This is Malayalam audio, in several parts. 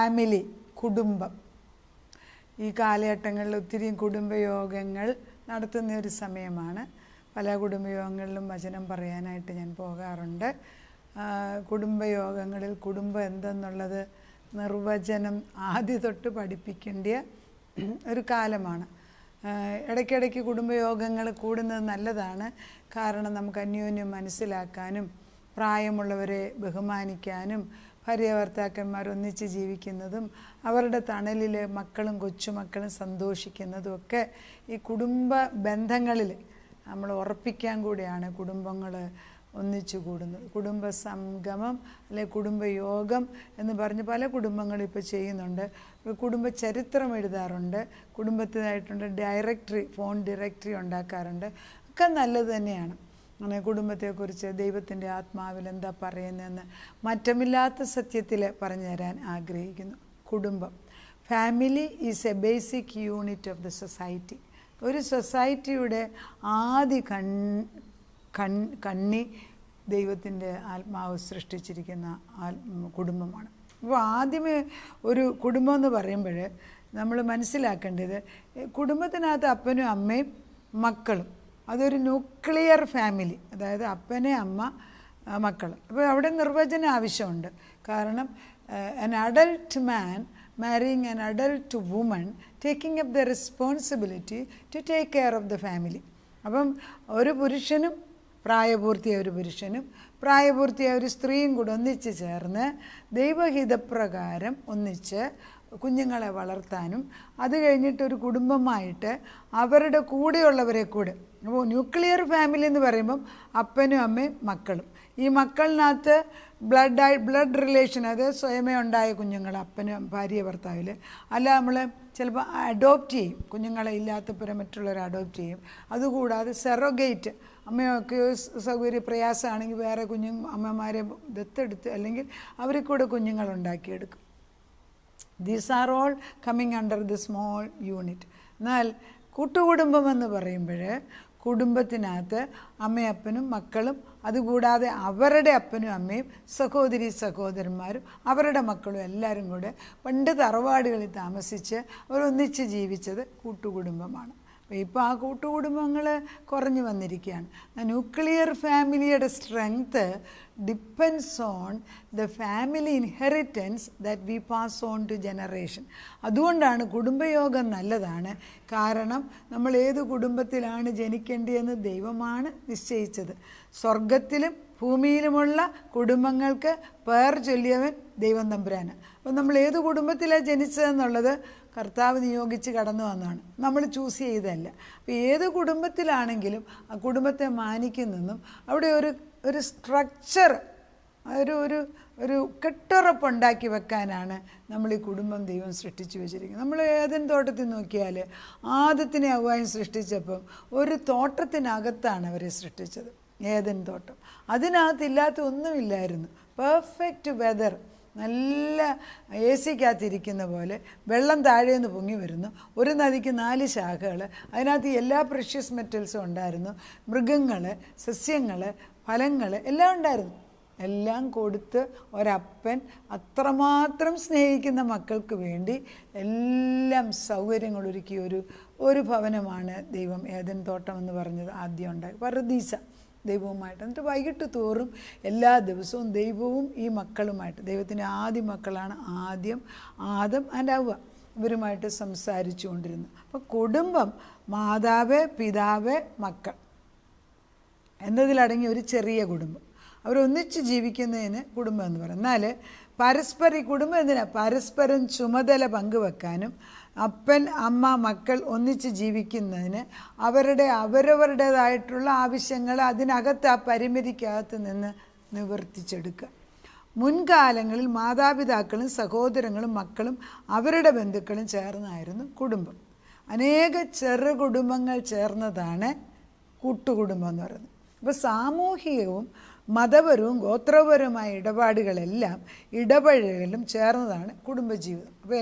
ഫാമിലി, കുടുംബം. ഈ കാലഘട്ടങ്ങളിൽ ഒത്തിരി കുടുംബയോഗങ്ങൾ നടത്തുന്ന ഒരു സമയമാണ്. പല കുടുംബയോഗങ്ങളിലും വചനം പറയാനായിട്ട് ഞാൻ പോകാറുണ്ട്. കുടുംബയോഗങ്ങളിൽ കുടുംബം എന്തെന്നുള്ളത് നിർവചനം ആദ്യ തൊട്ട് പഠിപ്പിക്കേണ്ട ഒരു കാലമാണ്. ഇടയ്ക്കിടയ്ക്ക് കുടുംബയോഗങ്ങൾ കൂടുന്നത് നല്ലതാണ്. കാരണം നമുക്ക് അന്യോന്യം മനസ്സിലാക്കാനും പ്രായമുള്ളവരെ ബഹുമാനിക്കാനും ഭാര്യാഭർത്താക്കന്മാർ ഒന്നിച്ച് ജീവിക്കുന്നതും അവരുടെ തണലിൽ മക്കളും കൊച്ചുമക്കളും സന്തോഷിക്കുന്നതും ഒക്കെ ഈ കുടുംബ ബന്ധങ്ങളിൽ നമ്മൾ ഉറപ്പിക്കാൻ കൂടിയാണ് കുടുംബങ്ങൾ ഒന്നിച്ചു കൂടുന്നത്. കുടുംബ സംഗമം അല്ലെങ്കിൽ കുടുംബയോഗം എന്ന് പറഞ്ഞ് പല കുടുംബങ്ങളും ഇപ്പോൾ ചെയ്യുന്നുണ്ട്. കുടുംബ ചരിത്രം എഴുതാറുണ്ട്, കുടുംബത്തിനായിട്ടുണ്ട് ഡയറക്ടറി, ഫോൺ ഡയറക്ടറി ഉണ്ടാക്കാറുണ്ട്. ഒക്കെ നല്ലത് തന്നെയാണ്. അങ്ങനെ കുടുംബത്തെക്കുറിച്ച് ദൈവത്തിൻ്റെ ആത്മാവിൽ എന്താ പറയുന്നതെന്ന് മാറ്റമില്ലാത്ത സത്യത്തിൽ പറഞ്ഞു തരാൻ ആഗ്രഹിക്കുന്നു. കുടുംബം, family is A basic unit of the society. ഒരു സൊസൈറ്റിയുടെ ആദ്യ കണ്ണി ദൈവത്തിൻ്റെ ആത്മാവ് സൃഷ്ടിച്ചിരിക്കുന്ന കുടുംബമാണ്. അപ്പോൾ ആദ്യമേ ഒരു കുടുംബം എന്ന് പറയുമ്പോൾ നമ്മൾ മനസ്സിലാക്കേണ്ടത് കുടുംബത്തിനകത്ത് അപ്പനും അമ്മയും മക്കളും, അതൊരു ന്യൂക്ലിയർ ഫാമിലി, അതായത് അപ്പനെ അമ്മ മക്കൾ. അപ്പോൾ അവിടെ നിർവചനം ആവശ്യമുണ്ട്. കാരണം an adult man marrying an adult woman taking up the responsibility to take care of the family. അപ്പം ഒരു പുരുഷനും പ്രായപൂർത്തിയായ ഒരു പുരുഷനും പ്രായപൂർത്തിയായ ഒരു സ്ത്രീയും കൂടെ ഒന്നിച്ച് ചേർന്ന് ദൈവഹിതപ്രകാരം ഒന്നിച്ച് കുഞ്ഞുങ്ങളെ വളർത്താനും അത് കഴിഞ്ഞിട്ട് ഒരു കുടുംബമായിട്ട് അവരുടെ കൂടെയുള്ളവരെ കൂടെ. അപ്പോൾ ന്യൂക്ലിയർ ഫാമിലി എന്ന് പറയുമ്പം അപ്പനും അമ്മയും മക്കളും. ഈ മക്കളിനകത്ത് ബ്ലഡ് റിലേഷൻ, അത് സ്വയമേ ഉണ്ടായ കുഞ്ഞുങ്ങൾ അപ്പനും ഭാര്യ ഭർത്താവിൽ, അല്ല നമ്മൾ ചിലപ്പോൾ അഡോപ്റ്റ് ചെയ്യും, കുഞ്ഞുങ്ങളെ ഇല്ലാത്തപ്പുറം മറ്റുള്ളവരെ അഡോപ്റ്റ് ചെയ്യും. അതുകൂടാതെ സെറോഗേറ്റ്, അമ്മയൊക്കെ സൗകര്യ പ്രയാസമാണെങ്കിൽ വേറെ അമ്മമാരെ ദത്തെടുത്ത് അല്ലെങ്കിൽ അവരെ കൂടെ കുഞ്ഞുങ്ങളുണ്ടാക്കിയെടുക്കും. These are all coming under the small unit. എന്നാൽ കൂട്ടുകുടുംബം എന്ന് പറയുമ്പോൾ കുടുംബത്തിനകത്ത് അമ്മയപ്പനും മക്കളും, അതുകൂടാതെ അവരുടെ അപ്പനും അമ്മയും സഹോദരി സഹോദരന്മാരും അവരുടെ മക്കളും എല്ലാവരും കൂടെ പണ്ട് തറവാടുകളിൽ താമസിച്ച് അവരൊന്നിച്ച് ജീവിച്ചത് കൂട്ടുകുടുംബമാണ്. അപ്പോൾ ഇപ്പോൾ ആ കൂട്ടുകുടുംബങ്ങൾ കുറഞ്ഞു വന്നിരിക്കുകയാണ്. ന്യൂക്ലിയർ ഫാമിലിയുടെ strength depends on the family inheritance that we pass on to generation. അതുകൊണ്ടാണ് കുടുംബയോഗം നല്ലതാണ്. കാരണം നമ്മൾ ഏത് കുടുംബത്തിലാണ് ജനിക്കേണ്ടതെന്ന് ദൈവമാണ് നിശ്ചയിച്ചത്. സ്വർഗത്തിലും ഭൂമിയിലുമുള്ള കുടുംബങ്ങൾക്ക് പേർ ചൊല്ലിയവൻ ദൈവം തമ്പുരാന്. അപ്പം നമ്മൾ ഏത് കുടുംബത്തിലാണ് ജനിച്ചതെന്നുള്ളത് കർത്താവ് നിയോഗിച്ച് കടന്നു വന്നതാണ്, നമ്മൾ ചൂസ് ചെയ്തതല്ല. അപ്പോൾ ഏത് കുടുംബത്തിലാണെങ്കിലും ആ കുടുംബത്തെ മാനിക്കുന്നെന്നും അവിടെ ഒരു സ്ട്രക്ചർ, ഒരു കെട്ടുറപ്പുണ്ടാക്കി വെക്കാനാണ് നമ്മൾ ഈ കുടുംബം ദൈവം സൃഷ്ടിച്ചു വെച്ചിരിക്കുന്നത്. നമ്മൾ ഏദൻ തോട്ടത്തിൽ നോക്കിയാൽ ആദത്തിനെ ഹവ്വായും സൃഷ്ടിച്ചപ്പം ഒരു തോട്ടത്തിനകത്താണ് അവരെ സൃഷ്ടിച്ചത്, ഏദൻ തോട്ടം. അതിനകത്തില്ലാത്ത ഒന്നുമില്ലായിരുന്നു. പെർഫെക്റ്റ് വെതർ, നല്ല AC ക്കകത്തിരിക്കുന്ന പോലെ വെള്ളം താഴേന്ന് പൊങ്ങി വരുന്നു. ഒരു നദിക്ക് 4 ശാഖകൾ, അതിനകത്ത് എല്ലാ പ്രഷ്യസ് മെറ്റൽസും ഉണ്ടായിരുന്നു. മൃഗങ്ങൾ, സസ്യങ്ങൾ, ഫലങ്ങൾ എല്ലാം ഉണ്ടായിരുന്നു. എല്ലാം കൊടുത്ത് ഒരപ്പൻ അത്രമാത്രം സ്നേഹിക്കുന്ന മക്കൾക്ക് വേണ്ടി എല്ലാം സൗകര്യങ്ങളൊരുക്കി ഒരു ഭവനമാണ് ദൈവം ഏദൻ തോട്ടം എന്ന് പറഞ്ഞത് ആദ്യം ഉണ്ടായി. പറുദീസ ദൈവവുമായിട്ട്. എന്നിട്ട് വൈകിട്ട് തോറും എല്ലാ ദിവസവും ദൈവവും ഈ മക്കളുമായിട്ട്, ദൈവത്തിൻ്റെ ആദ്യ മക്കളാണ് ആദം ആൻഡ് ഹവ്വ, ഇവരുമായിട്ട് സംസാരിച്ചു കൊണ്ടിരുന്നു. അപ്പോൾ കുടുംബം മാതാവ്, പിതാവ്, മക്കൾ എന്നതിലടങ്ങിയ ഒരു ചെറിയ കുടുംബം. അവരൊന്നിച്ച് ജീവിക്കുന്നതിന് കുടുംബം എന്ന് പറയും. എന്നാൽ പരസ്പരം ഈ കുടുംബം എന്തിനാണ്? പരസ്പരം ചുമതല പങ്കുവെക്കാനും അപ്പൻ അമ്മ മക്കൾ ഒന്നിച്ച് ജീവിക്കുന്നതിന് അവരവരുടേതായിട്ടുള്ള ആവശ്യങ്ങൾ അതിനകത്ത് ആ പരിമിതിക്കകത്ത് നിന്ന് നിവർത്തിച്ചെടുക്കുക. മുൻകാലങ്ങളിൽ മാതാപിതാക്കളും സഹോദരങ്ങളും മക്കളും അവരുടെ ബന്ധുക്കളും ചേർന്നായിരുന്നു കുടുംബം. അനേക ചെറു കുടുംബങ്ങൾ ചേർന്നതാണ് കൂട്ടുകുടുംബം എന്ന് പറയുന്നത്. അപ്പോൾ സാമൂഹികവും മതപരവും ഗോത്രപരവുമായ ഇടപാടുകളെല്ലാം ഇടപഴകലും ചേർന്നതാണ് കുടുംബജീവിതം. അപ്പോൾ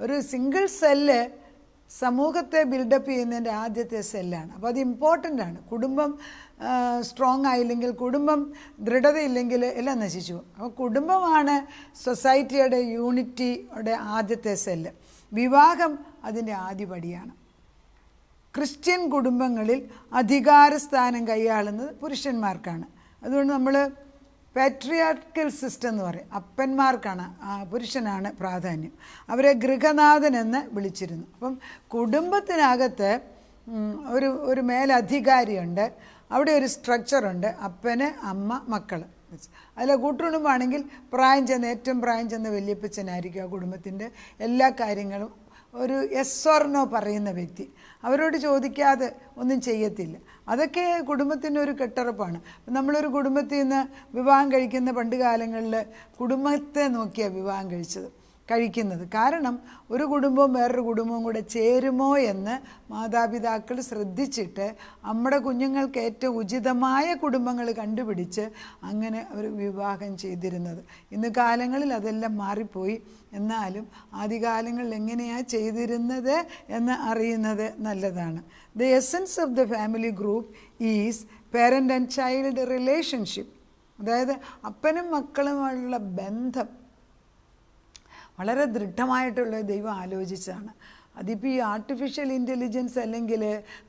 ഒരു സിംഗിൾ സെല്ല് സമൂഹത്തെ ബിൽഡപ്പ് ചെയ്യുന്നതിൻ്റെ ആദ്യത്തെ സെല്ലാണ്. അപ്പോൾ അത് ഇമ്പോർട്ടൻ്റ് ആണ്. കുടുംബം സ്ട്രോങ് ആയില്ലെങ്കിൽ, കുടുംബം ദൃഢതയില്ലെങ്കിൽ എല്ലാം നശിച്ചു പോകും. അപ്പോൾ കുടുംബമാണ് സൊസൈറ്റിയുടെ യൂണിറ്റിയുടെ ആദ്യത്തെ സെല്ല്. വിവാഹം അതിൻ്റെ ആദ്യപടിയാണ്. ക്രിസ്ത്യൻ കുടുംബങ്ങളിൽ അധികാരസ്ഥാനം കൈയാളുന്നത് പുരുഷന്മാർക്കാണ്. അതുകൊണ്ട് നമ്മൾ പാട്രിയാർക്കൽ സിസ്റ്റം എന്ന് പറയും. അപ്പന്മാർക്കാണ്, പുരുഷനാണ് പ്രാധാന്യം. അവരെ ഗൃഹനാഥൻ എന്ന് വിളിച്ചിരുന്നു. അപ്പം കുടുംബത്തിനകത്ത് ഒരു മേലധികാരിയുണ്ട്, അവിടെ ഒരു സ്ട്രക്ചറുണ്ട്. അപ്പന്, അമ്മ, മക്കൾ. അതിൽ കൂട്ടുകുടുംബമാണെങ്കിൽ ഏറ്റവും പ്രായം ചെന്ന വല്യപ്പച്ചനായിരിക്കും ആ കുടുംബത്തിൻ്റെ എല്ലാ കാര്യങ്ങളും ഒരു യെസ് ഓർ നോ പറയുന്ന വ്യക്തി. അവരോട് ചോദിക്കാതെ ഒന്നും ചെയ്യത്തില്ല. അതൊക്കെ കുടുംബത്തിൻ്റെ ഒരു കെട്ടുറപ്പാണ്. നമ്മളൊരു കുടുംബത്തിൽ നിന്ന് വിവാഹം കഴിക്കുന്ന പണ്ട് കാലങ്ങളിൽ കുടുംബത്തെ നോക്കിയാണ് വിവാഹം കഴിക്കുന്നത്. കാരണം ഒരു കുടുംബവും വേറൊരു കുടുംബവും കൂടെ ചേരുമോ എന്ന് മാതാപിതാക്കൾ ശ്രദ്ധിച്ചിട്ട് നമ്മുടെ കുഞ്ഞുങ്ങൾക്ക് ഏറ്റവും ഉചിതമായ കുടുംബങ്ങൾ കണ്ടുപിടിച്ച് അങ്ങനെ അവർ വിവാഹം ചെയ്തിരുന്നത്. ഇന്ന് കാലങ്ങളിൽ അതെല്ലാം മാറിപ്പോയി. എന്നാലും ആദ്യകാലങ്ങളിൽ എങ്ങനെയാണ് ചെയ്തിരുന്നത് എന്ന് അറിയുന്നത് നല്ലതാണ്. The essence of the family group is parent and child relationship. അതായത് അപ്പനും മക്കളുമായുള്ള ബന്ധം വളരെ ദൃഢമായിട്ടുള്ള ദൈവം ആലോചിച്ചാണ്. അതിപ്പോൾ ഈ ആർട്ടിഫിഷ്യൽ ഇൻ്റലിജൻസ് അല്ലെങ്കിൽ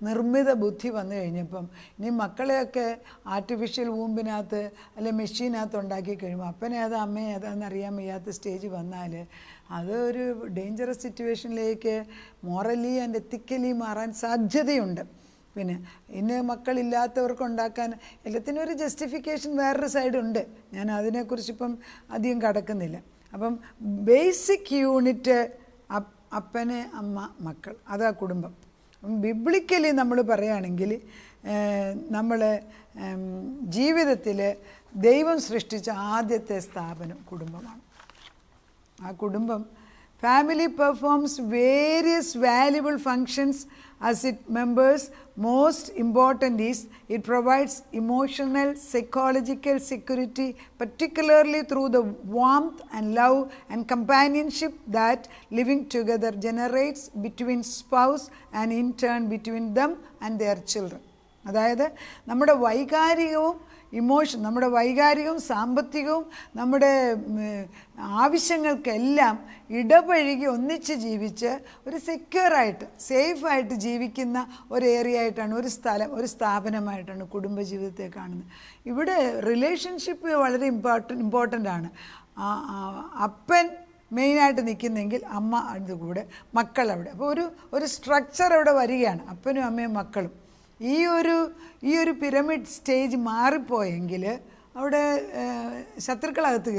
നിർമ്മിത ബുദ്ധി വന്നു കഴിഞ്ഞപ്പം ഇനി മക്കളെയൊക്കെ ആർട്ടിഫിഷ്യൽ വൂമ്പിനകത്ത് അല്ലെങ്കിൽ മെഷീനകത്ത് ഉണ്ടാക്കി കഴിയുമ്പോൾ അപ്പനെ ഏതാ അമ്മയെ ഏതാണെന്ന് അറിയാൻ വയ്യാത്ത സ്റ്റേജ് വന്നാൽ അതൊരു ഡേഞ്ചറസ് സിറ്റുവേഷനിലേക്ക് മോറലി ആൻഡ് എത്തിക്കലി മാറാൻ സാധ്യതയുണ്ട്. പിന്നെ ഇന്ന് മക്കളില്ലാത്തവർക്ക് ഉണ്ടാക്കാൻ എല്ലാത്തിനും ഒരു ജസ്റ്റിഫിക്കേഷൻ വേറൊരു സൈഡുണ്ട്. ഞാൻ അതിനെക്കുറിച്ചിപ്പം അധികം കടക്കുന്നില്ല. അപ്പം ബേസിക് യൂണിറ്റ് അപ്പന്, അമ്മ, മക്കൾ, അതാ കുടുംബം. ബിബ്ലിക്കലി നമ്മൾ പറയുകയാണെങ്കിൽ നമ്മൾ ജീവിതത്തിൽ ദൈവം സൃഷ്ടിച്ച ആദ്യത്തെ സ്ഥാപനം കുടുംബമാണ്. ആ കുടുംബം family performs various valuable functions as its members. Most important is it provides emotional, psychological security, particularly through the warmth and love and companionship that living together generates between spouse and in turn between them and their children. അതായത് നമ്മുടെ വൈകാരികവും സാമ്പത്തികവും നമ്മുടെ ആവശ്യങ്ങൾക്കെല്ലാം ഇടപഴകി ഒന്നിച്ച് ജീവിച്ച് ഒരു സെക്യൂറായിട്ട് സേഫായിട്ട് ജീവിക്കുന്ന ഒരു ഏരിയ ആയിട്ടാണ്, ഒരു സ്ഥാപനമായിട്ടാണ് കുടുംബജീവിതത്തെ കാണുന്നത്. ഇവിടെ റിലേഷൻഷിപ്പ് വളരെ ഇമ്പോർട്ടൻ്റ് ആണ്. അപ്പൻ മെയിനായിട്ട് നിൽക്കുന്നെങ്കിൽ അമ്മ അതിൻ്റെ കൂടെ, മക്കൾ അവിടെ. അപ്പോൾ ഒരു സ്ട്രക്ചർ അവിടെ വരികയാണ്, അപ്പനും അമ്മയും മക്കളും. ഈ ഒരു പിരമിഡ് സ്റ്റേജ് മാറിപ്പോയെങ്കിൽ അവിടെ ശത്രുക്കളകത്ത്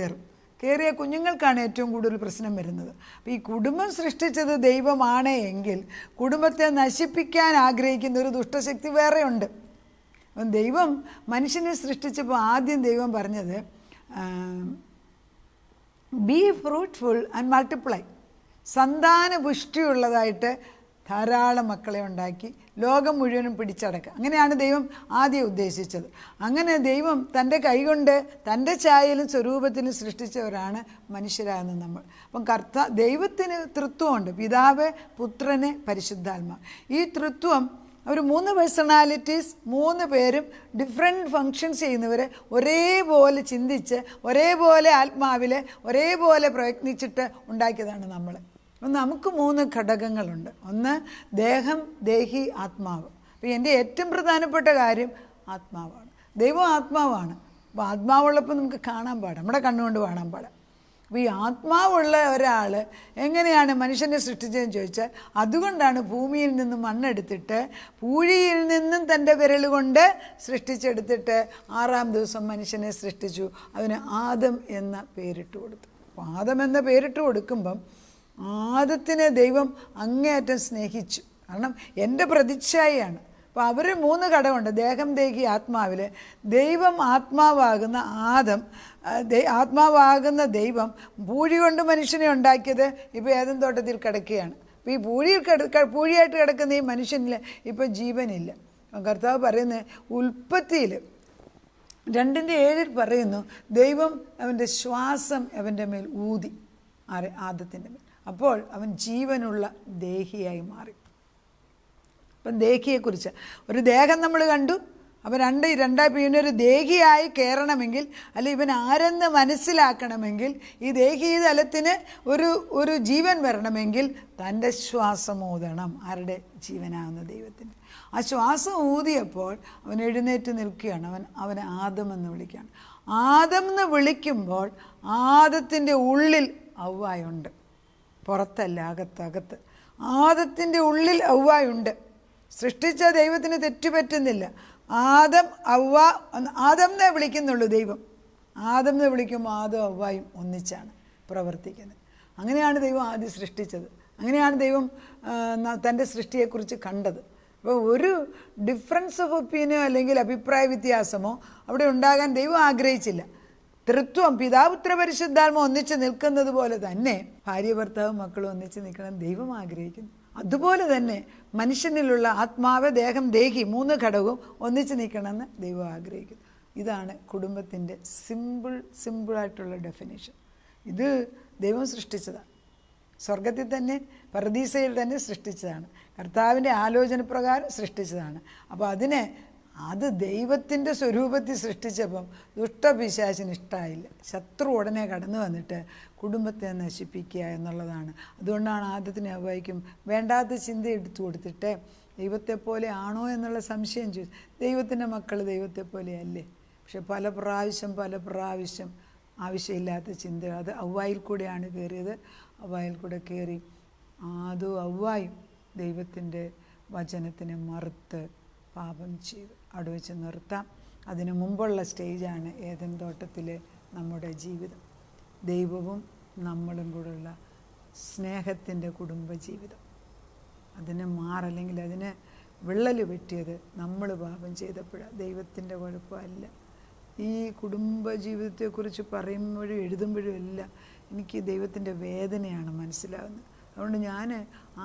കയറിയ കുഞ്ഞുങ്ങൾക്കാണ് ഏറ്റവും കൂടുതൽ പ്രശ്നം വരുന്നത്. അപ്പോൾ ഈ കുടുംബം സൃഷ്ടിച്ചത് ദൈവമാണ് എങ്കിൽ കുടുംബത്തെ നശിപ്പിക്കാൻ ആഗ്രഹിക്കുന്ന ഒരു ദുഷ്ടശക്തി വേറെയുണ്ട്. അപ്പം ദൈവം മനുഷ്യനെ സൃഷ്ടിച്ചപ്പോൾ ആദ്യം ദൈവം പറഞ്ഞത് ബി ഫ്രൂട്ട്ഫുൾ ആൻഡ് മൾട്ടിപ്ലൈ, സന്താനപുഷ്ടിയുള്ളതായിട്ട് ധാരാളം മക്കളെ ഉണ്ടാക്കി ലോകം മുഴുവനും പിടിച്ചടക്കുക. അങ്ങനെയാണ് ദൈവം ആദ്യം ഉദ്ദേശിച്ചത്. അങ്ങനെ ദൈവം തൻ്റെ കൈകൊണ്ട് തൻ്റെ ഛായയിലും സ്വരൂപത്തിലും സൃഷ്ടിച്ചവരാണ് മനുഷ്യരാകുന്ന നമ്മൾ. അപ്പം ദൈവത്തിന് തൃത്വമുണ്ട്, പിതാവ്, പുത്രന്, പരിശുദ്ധാത്മാ. ഈ തൃത്വം അവർ 3 പേഴ്സണാലിറ്റീസ്, 3 പേരും ഡിഫറെൻറ്റ് ഫങ്ഷൻസ് ചെയ്യുന്നവർ ഒരേപോലെ ചിന്തിച്ച് ഒരേപോലെ ആത്മാവിൽ ഒരേപോലെ പ്രയത്നിച്ചിട്ട് ഉണ്ടാക്കിയതാണ് നമ്മൾ. അപ്പം നമുക്ക് 3 ഘടകങ്ങളുണ്ട്. ഒന്ന് ദേഹം, ദേഹി, ആത്മാവ്. അപ്പോൾ എൻ്റെ ഏറ്റവും പ്രധാനപ്പെട്ട കാര്യം ആത്മാവാണ്. ദൈവം ആത്മാവാണ്. അപ്പോൾ ആത്മാവുള്ളപ്പോൾ നമുക്ക് കാണാൻ പാടാം, നമ്മുടെ കണ്ണുകൊണ്ട് കാണാൻ പാടാം. അപ്പോൾ ഈ ആത്മാവുള്ള ഒരാൾ എങ്ങനെയാണ് മനുഷ്യനെ സൃഷ്ടിച്ചതെന്ന് ചോദിച്ചാൽ അതുകൊണ്ടാണ് ഭൂമിയിൽ നിന്നും മണ്ണെടുത്തിട്ട് പൂഴിയിൽ നിന്നും തൻ്റെ വിരൽ കൊണ്ട് സൃഷ്ടിച്ചെടുത്തിട്ട് 6-ാം ദിവസം മനുഷ്യനെ സൃഷ്ടിച്ചു. അതിന് ആദം എന്ന പേരിട്ട് കൊടുത്തു. അപ്പോൾ ആദം എന്ന പേരിട്ട് കൊടുക്കുമ്പം ആദത്തിനെ ദൈവം അങ്ങേയറ്റം സ്നേഹിച്ചു. കാരണം എൻ്റെ പ്രതിച്ഛായയാണ്. അപ്പോൾ അവർ 3 ഘടകമുണ്ട്, ദേഹം, ദേഹി, ആത്മാവിൽ. ദൈവം ആത്മാവാകുന്ന ആത്മാവാകുന്ന ദൈവം പൂഴി കൊണ്ട് മനുഷ്യനെ ഉണ്ടാക്കിയത് ഇപ്പോൾ ഏദൻ തോട്ടത്തിൽ കിടക്കുകയാണ്. അപ്പോൾ ഈ പൂഴിയായിട്ട് കിടക്കുന്ന ഈ മനുഷ്യനിൽ ഇപ്പോൾ ജീവനില്ല. കർത്താവ് പറയുന്നത് ഉൽപ്പത്തിയിൽ 2:7 പറയുന്നു, ദൈവം അവൻ്റെ ശ്വാസം അവൻ്റെ മേൽ ഊതി, ആദത്തിൻ്റെ മേൽ. അപ്പോൾ അവൻ ജീവനുള്ള ദേഹിയായി മാറി. ഇപ്പം ദേഹിയെക്കുറിച്ച് ഒരു ദേഹം നമ്മൾ കണ്ടു. അപ്പം രണ്ടായി ഇവനൊരു ദേഹിയായി കയറണമെങ്കിൽ, അല്ലെ ഇവൻ ആരെന്ന് മനസ്സിലാക്കണമെങ്കിൽ, ഈ ദേഹീ തലത്തിന് ഒരു ജീവൻ വരണമെങ്കിൽ തൻ്റെ ശ്വാസം ഊതണം. ആരുടെ? ജീവനാകുന്ന ദൈവത്തിൻ്റെ. ആ ശ്വാസം ഊതിയപ്പോൾ അവൻ എഴുന്നേറ്റ് നിൽക്കുകയാണ്. അവനെ ആദം എന്ന് വിളിക്കുകയാണ്. ആദം എന്ന് വിളിക്കുമ്പോൾ ആദത്തിൻ്റെ ഉള്ളിൽ ഔവ്വായുണ്ട്, പുറത്തല്ല, അകത്ത്. ആദത്തിൻ്റെ ഉള്ളിൽ ഔവ്വായുണ്ട്. സൃഷ്ടിച്ച ദൈവത്തിന് തെറ്റുപറ്റുന്നില്ല. ആദം എന്നേ വിളിക്കുന്നുള്ളൂ ദൈവം. ആദം എന്ന് വിളിക്കുമ്പോൾ ആദം ഔവ്വായും ഒന്നിച്ചാണ് പ്രവർത്തിക്കുന്നത്. അങ്ങനെയാണ് ദൈവം ആദ്യം സൃഷ്ടിച്ചത്. അങ്ങനെയാണ് ദൈവം തൻ്റെ സൃഷ്ടിയെക്കുറിച്ച് കണ്ടത്. അപ്പോൾ ഒരു ഡിഫറൻസ് ഓഫ് ഒപ്പീനിയനോ അല്ലെങ്കിൽ അഭിപ്രായ വ്യത്യാസമോ അവിടെ ഉണ്ടാകാൻ ദൈവം ആഗ്രഹിച്ചില്ല. തൃത്വം, പിതാപുത്ര പരിശുദ്ധാത്മ ഒന്നിച്ച് നിൽക്കുന്നത് പോലെ തന്നെ ഭാര്യ ഭർത്താവും മക്കളും ഒന്നിച്ച് നിൽക്കണം ദൈവം ആഗ്രഹിക്കുന്നു. അതുപോലെ തന്നെ മനുഷ്യനിലുള്ള ആത്മാവ്, ദേഹം, ദേഹി, 3 ഘടകവും ഒന്നിച്ച് നിൽക്കണമെന്ന് ദൈവം ആഗ്രഹിക്കുന്നു. ഇതാണ് കുടുംബത്തിൻ്റെ സിമ്പിളായിട്ടുള്ള ഡെഫിനേഷൻ. ഇത് ദൈവം സൃഷ്ടിച്ചതാണ്. സ്വർഗത്തിൽ തന്നെ, പരദീസയിൽ തന്നെ സൃഷ്ടിച്ചതാണ്. കർത്താവിൻ്റെ ആലോചന പ്രകാരം സൃഷ്ടിച്ചതാണ്. അപ്പോൾ അത് ദൈവത്തിൻ്റെ സ്വരൂപത്തിൽ സൃഷ്ടിച്ചപ്പം ദുഷ്ടപിശാചിന് ഇഷ്ടമായില്ല. ശത്രു ഉടനെ കടന്നു വന്നിട്ട് കുടുംബത്തെ നശിപ്പിക്കുക എന്നുള്ളതാണ്. അതുകൊണ്ടാണ് ആദ്യത്തിന് അവയ്ക്കും വേണ്ടാത്ത ചിന്ത എടുത്തു കൊടുത്തിട്ട് ദൈവത്തെ പോലെ ആണോ എന്നുള്ള സംശയം ചോദിച്ചു. ദൈവത്തിൻ്റെ മക്കൾ ദൈവത്തെ പോലെയല്ലേ? പക്ഷെ പല പ്രാവശ്യം ആവശ്യമില്ലാത്ത ചിന്ത അത് ഔവ്വായിൽ കൂടെയാണ് കയറിയത്. ഔവ്വായിൽ കൂടെ കയറി ഔവ്വായും ദൈവത്തിൻ്റെ വചനത്തിനെ മറുത്ത് പാപം ചെയ്തു. അവിടെ വെച്ച് നിർത്താം. അതിനു മുമ്പുള്ള സ്റ്റേജാണ് ഏദൻ തോട്ടത്തിലെ നമ്മുടെ ജീവിതം. ദൈവവും നമ്മളും കൂടെയുള്ള സ്നേഹത്തിൻ്റെ കുടുംബജീവിതം. അതിനെ അല്ലെങ്കിൽ അതിന് വിള്ളൽ വെട്ടിയത് നമ്മൾ പാപം ചെയ്തപ്പോഴാണ്. ദൈവത്തിൻ്റെ കുഴപ്പമല്ല. ഈ കുടുംബജീവിതത്തെക്കുറിച്ച് പറയുമ്പോഴും എഴുതുമ്പോഴും എല്ലാം എനിക്ക് ദൈവത്തിൻ്റെ വേദനയാണ് മനസ്സിലാകുന്നത്. അതുകൊണ്ട് ഞാൻ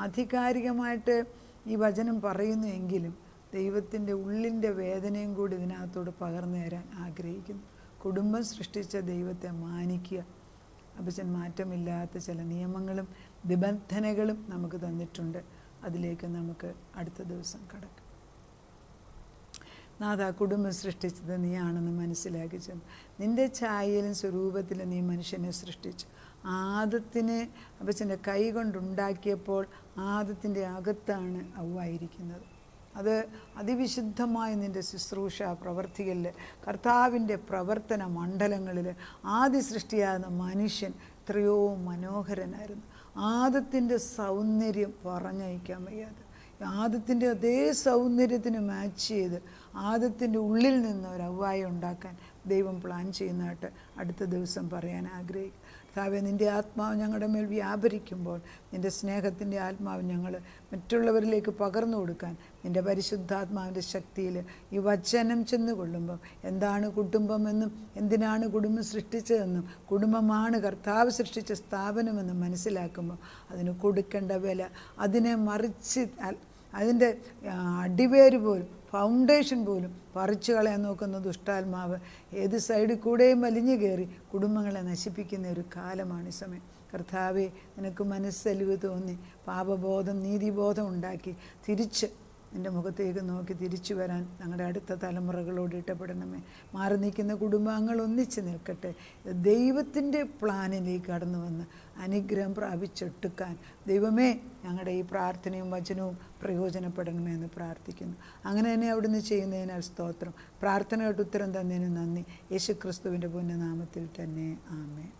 ആധികാരികമായിട്ട് ഈ വചനം പറയുന്നു എങ്കിലും ദൈവത്തിൻ്റെ ഉള്ളിൻ്റെ വേദനയും കൂടി ഇതിനകത്തോട് പകർന്നു തരാൻ ആഗ്രഹിക്കുന്നു. കുടുംബം സൃഷ്ടിച്ച ദൈവത്തെ മാനിക്കുക. അപ്പച്ചൻ മാറ്റമില്ലാത്ത ചില നിയമങ്ങളും നിബന്ധനകളും നമുക്ക് തന്നിട്ടുണ്ട്. അതിലേക്ക് നമുക്ക് അടുത്ത ദിവസം കടക്കാം. നാഥ, കുടുംബം സൃഷ്ടിച്ചത് നീയാണെന്ന് മനസ്സിലാക്കി ചെന്നു. നിൻ്റെ ഛായയിലും സ്വരൂപത്തിലും നീ മനുഷ്യനെ സൃഷ്ടിച്ചു. ആദത്തിനെ അപ്പച്ചൻ്റെ കൈ കൊണ്ടുണ്ടാക്കിയപ്പോൾ ആദത്തിൻ്റെ അകത്താണ് ഔവ്വായിരിക്കുന്നത്. അത് അതിവിശുദ്ധമായ നിൻ്റെ ശുശ്രൂഷ പ്രവർത്തികളിൽ, കർത്താവിൻ്റെ പ്രവർത്തന മണ്ഡലങ്ങളിൽ ആദ്യ സൃഷ്ടിയാകുന്ന മനുഷ്യൻ എത്രയോ മനോഹരനായിരുന്നു. ആദത്തിൻ്റെ സൗന്ദര്യം പറഞ്ഞയക്കാൻ വയ്യാതെ, ആദത്തിൻ്റെ അതേ സൗന്ദര്യത്തിന് മാച്ച് ചെയ്ത് ആദത്തിൻ്റെ ഉള്ളിൽ നിന്ന് ഒരു ഔവ്വായി ഉണ്ടാക്കാൻ ദൈവം പ്ലാൻ ചെയ്യുന്നതായിട്ട് അടുത്ത ദിവസം പറയാൻ ആഗ്രഹിക്കും. കർത്താവേ, നിൻ്റെ ആത്മാവ് ഞങ്ങളുടെ മേൽ വ്യാപരിക്കുമ്പോൾ നിൻ്റെ സ്നേഹത്തിൻ്റെ ആത്മാവ് ഞങ്ങൾ മറ്റുള്ളവരിലേക്ക് പകർന്നു കൊടുക്കാൻ നിൻ്റെ പരിശുദ്ധാത്മാവിൻ്റെ ശക്തിയിൽ ഈ വചനം ചെന്നുകൊള്ളുമ്പം എന്താണ് കുടുംബമെന്നും എന്തിനാണ് കുടുംബം സൃഷ്ടിച്ചതെന്നും കുടുംബമാണ് കർത്താവ് സൃഷ്ടിച്ച സ്ഥാപനമെന്നും മനസ്സിലാക്കുമ്പോൾ അതിന് കൊടുക്കേണ്ട വില, അതിനെ മറിച്ച് അതിൻ്റെ അടിവേര് പോലും ഫൗണ്ടേഷൻ പോലും പറിച്ചു കളയാൻ നോക്കുന്ന ദുഷ്ടാത്മാവ് ഏത് സൈഡിൽ കൂടെയും വലിഞ്ഞു കയറി കുടുംബങ്ങളെ നശിപ്പിക്കുന്ന ഒരു കാലമാണ് ഈ സമയം. കർത്താവെ, നിനക്ക് മനസ്സലിവ് തോന്നി പാപബോധം നീതിബോധം ഉണ്ടാക്കി തിരിച്ച് നിൻ്റെ മുഖത്തേക്ക് നോക്കി തിരിച്ചു വരാൻ ഞങ്ങളുടെ അടുത്ത തലമുറകളോട് ഇഷ്ടപ്പെടണമേ. മാറി നിൽക്കുന്ന കുടുംബാംഗങ്ങൾ ഒന്നിച്ച് നിൽക്കട്ടെ. ദൈവത്തിൻ്റെ പ്ലാനിലേക്ക് കടന്നു വന്ന് അനുഗ്രഹം പ്രാപിച്ചൊട്ടുക്കാൻ ദൈവമേ ഞങ്ങളുടെ ഈ പ്രാർത്ഥനയും വചനവും പ്രയോജനപ്പെടണമേ എന്ന് പ്രാർത്ഥിക്കുന്നു. അങ്ങനെ തന്നെ അവിടുന്ന് ചെയ്യുന്നതിനാൽ സ്തോത്രം. പ്രാർത്ഥനയുടെ ഉത്തരം തന്നതിന് നന്ദി. യേശുക്രിസ്തുവിൻ്റെ പുണ്യനാമത്തിൽ തന്നെ ആമേൻ.